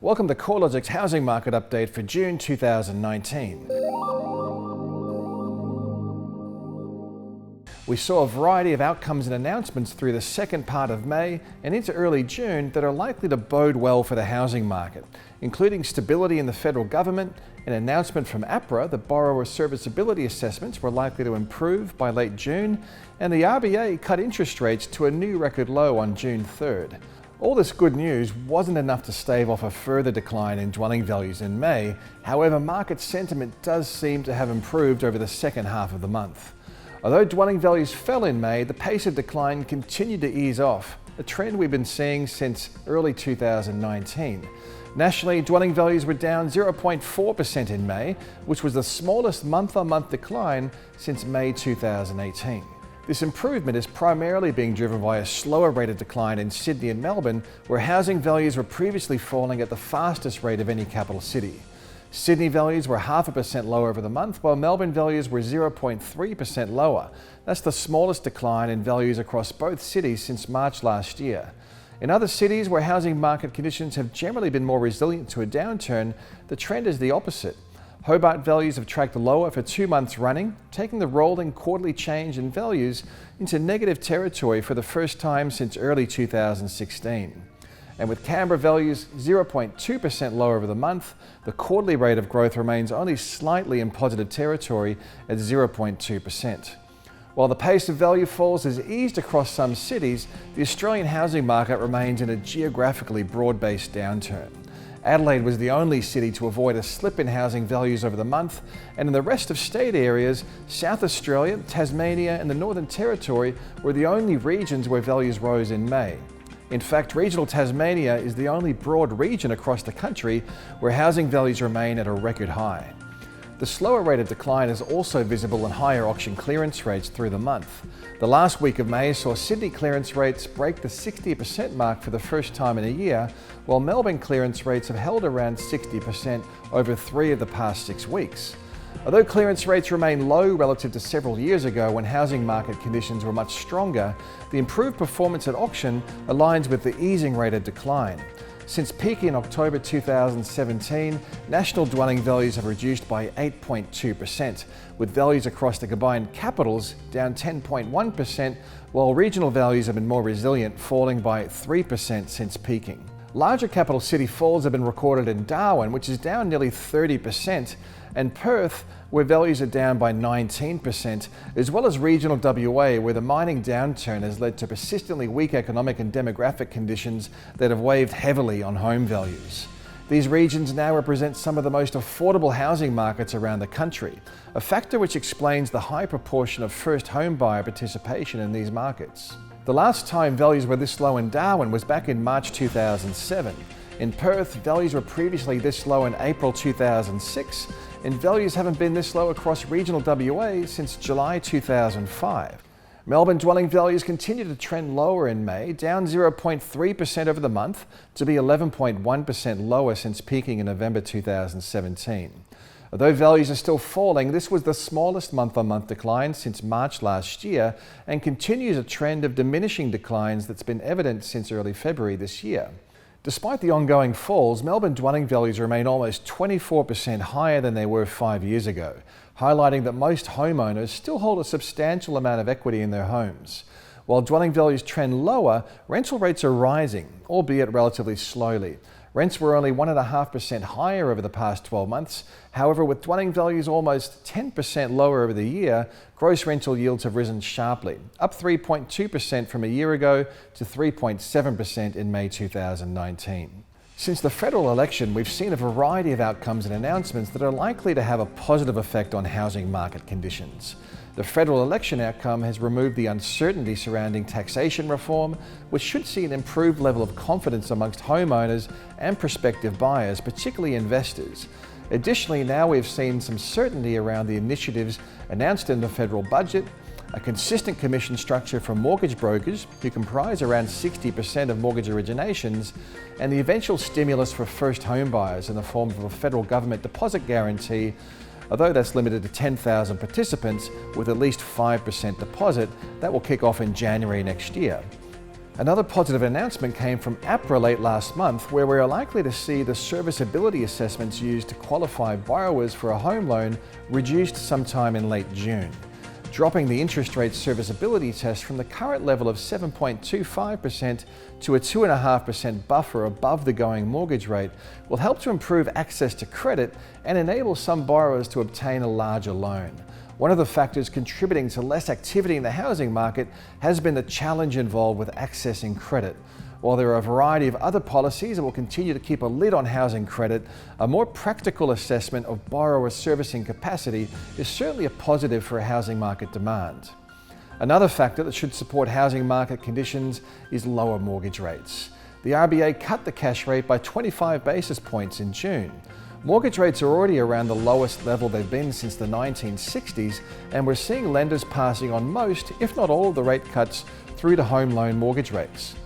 Welcome to CoreLogic's housing market update for June 2019. We saw a variety of outcomes and announcements through the second part of May and into early June that are likely to bode well for the housing market, including stability in the federal government, an announcement from APRA that borrower serviceability assessments were likely to improve by late June, and the RBA cut interest rates to a new record low on June 3rd. All this good news wasn't enough to stave off a further decline in dwelling values in May. However, market sentiment does seem to have improved over the second half of the month. Although dwelling values fell in May, the pace of decline continued to ease off, a trend we've been seeing since early 2019. Nationally, dwelling values were down 0.4% in May, which was the smallest month-on-month decline since May 2018. This improvement is primarily being driven by a slower rate of decline in Sydney and Melbourne, where housing values were previously falling at the fastest rate of any capital city. Sydney values were 0.5% lower over the month, while Melbourne values were 0.3% lower. That's the smallest decline in values across both cities since March last year. In other cities where housing market conditions have generally been more resilient to a downturn, the trend is the opposite. Hobart values have tracked lower for 2 months running, taking the rolling quarterly change in values into negative territory for the first time since early 2016. And with Canberra values 0.2% lower over the month, the quarterly rate of growth remains only slightly in positive territory at 0.2%. While the pace of value falls has eased across some cities, the Australian housing market remains in a geographically broad-based downturn. Adelaide was the only city to avoid a slip in housing values over the month, and in the rest of state areas, South Australia, Tasmania and the Northern Territory were the only regions where values rose in May. In fact, regional Tasmania is the only broad region across the country where housing values remain at a record high. The slower rate of decline is also visible in higher auction clearance rates through the month. The last week of May saw Sydney clearance rates break the 60% mark for the first time in a year, while Melbourne clearance rates have held around 60% over 3 of the past 6 weeks. Although clearance rates remain low relative to several years ago when housing market conditions were much stronger, the improved performance at auction aligns with the easing rate of decline. Since peaking in October 2017, national dwelling values have reduced by 8.2%, with values across the combined capitals down 10.1%, while regional values have been more resilient, falling by 3% since peaking. Larger capital city falls have been recorded in Darwin, which is down nearly 30%, and Perth, where values are down by 19%, as well as regional WA, where the mining downturn has led to persistently weak economic and demographic conditions that have weighed heavily on home values. These regions now represent some of the most affordable housing markets around the country, a factor which explains the high proportion of first home buyer participation in these markets. The last time values were this low in Darwin was back in March 2007. In Perth, values were previously this low in April 2006, and values haven't been this low across regional WA since July 2005. Melbourne dwelling values continue to trend lower in May, down 0.3% over the month to be 11.1% lower since peaking in November 2017. Although values are still falling, this was the smallest month-on-month decline since March last year and continues a trend of diminishing declines that's been evident since early February this year. Despite the ongoing falls, Melbourne dwelling values remain almost 24% higher than they were 5 years ago, highlighting that most homeowners still hold a substantial amount of equity in their homes. While dwelling values trend lower, rental rates are rising, albeit relatively slowly. Rents were only 1.5% higher over the past 12 months. However, with dwelling values almost 10% lower over the year, gross rental yields have risen sharply, up 3.2% from a year ago to 3.7% in May 2019. Since the federal election, we've seen a variety of outcomes and announcements that are likely to have a positive effect on housing market conditions. The federal election outcome has removed the uncertainty surrounding taxation reform, which should see an improved level of confidence amongst homeowners and prospective buyers, particularly investors. Additionally, now we've seen some certainty around the initiatives announced in the federal budget, a consistent commission structure for mortgage brokers, who comprise around 60% of mortgage originations, and the eventual stimulus for first home buyers in the form of a federal government deposit guarantee, although that's limited to 10,000 participants with at least 5% deposit. That will kick off in January next year. Another positive announcement came from APRA late last month, where we are likely to see the serviceability assessments used to qualify borrowers for a home loan reduced sometime in late June. Dropping the interest rate serviceability test from the current level of 7.25% to a 2.5% buffer above the going mortgage rate will help to improve access to credit and enable some borrowers to obtain a larger loan. One of the factors contributing to less activity in the housing market has been the challenge involved with accessing credit. While there are a variety of other policies that will continue to keep a lid on housing credit, a more practical assessment of borrower servicing capacity is certainly a positive for housing market demand. Another factor that should support housing market conditions is lower mortgage rates. The RBA cut the cash rate by 25 basis points in June. Mortgage rates are already around the lowest level they've been since the 1960s, and we're seeing lenders passing on most, if not all, of the rate cuts through to home loan mortgage rates.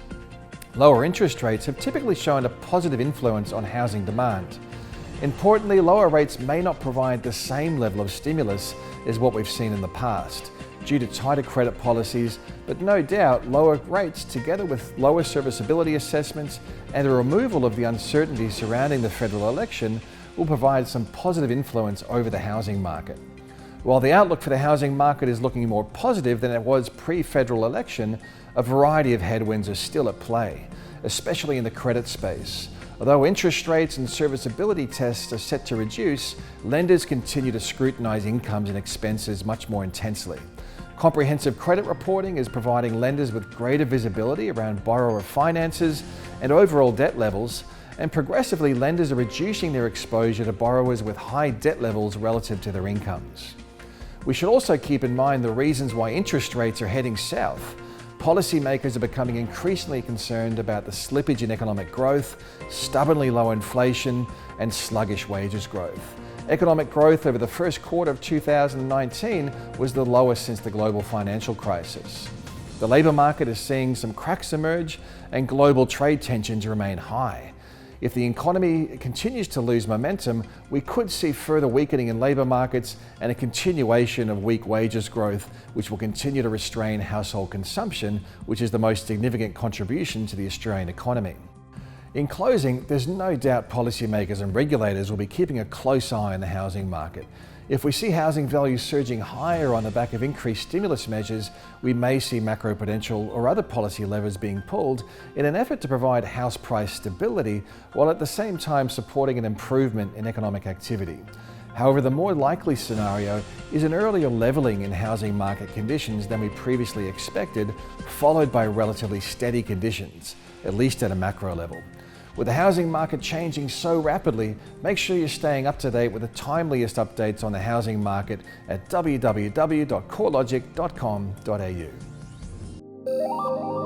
Lower interest rates have typically shown a positive influence on housing demand. Importantly, lower rates may not provide the same level of stimulus as what we've seen in the past, due to tighter credit policies, but no doubt lower rates together with lower serviceability assessments and the removal of the uncertainty surrounding the federal election will provide some positive influence over the housing market. While the outlook for the housing market is looking more positive than it was pre-federal election, a variety of headwinds are still at play, especially in the credit space. Although interest rates and serviceability tests are set to reduce, lenders continue to scrutinize incomes and expenses much more intensely. Comprehensive credit reporting is providing lenders with greater visibility around borrower finances and overall debt levels, and progressively lenders are reducing their exposure to borrowers with high debt levels relative to their incomes. We should also keep in mind the reasons why interest rates are heading south. Policymakers are becoming increasingly concerned about the slippage in economic growth, stubbornly low inflation, and sluggish wages growth. Economic growth over the first quarter of 2019 was the lowest since the global financial crisis. The labour market is seeing some cracks emerge, and global trade tensions remain high. If the economy continues to lose momentum, we could see further weakening in labour markets and a continuation of weak wages growth, which will continue to restrain household consumption, which is the most significant contribution to the Australian economy. In closing, there's no doubt policymakers and regulators will be keeping a close eye on the housing market. If we see housing values surging higher on the back of increased stimulus measures, we may see macroprudential or other policy levers being pulled in an effort to provide house price stability, while at the same time supporting an improvement in economic activity. However, the more likely scenario is an earlier levelling in housing market conditions than we previously expected, followed by relatively steady conditions, at least at a macro level. With the housing market changing so rapidly, make sure you're staying up to date with the timeliest updates on the housing market at www.corelogic.com.au.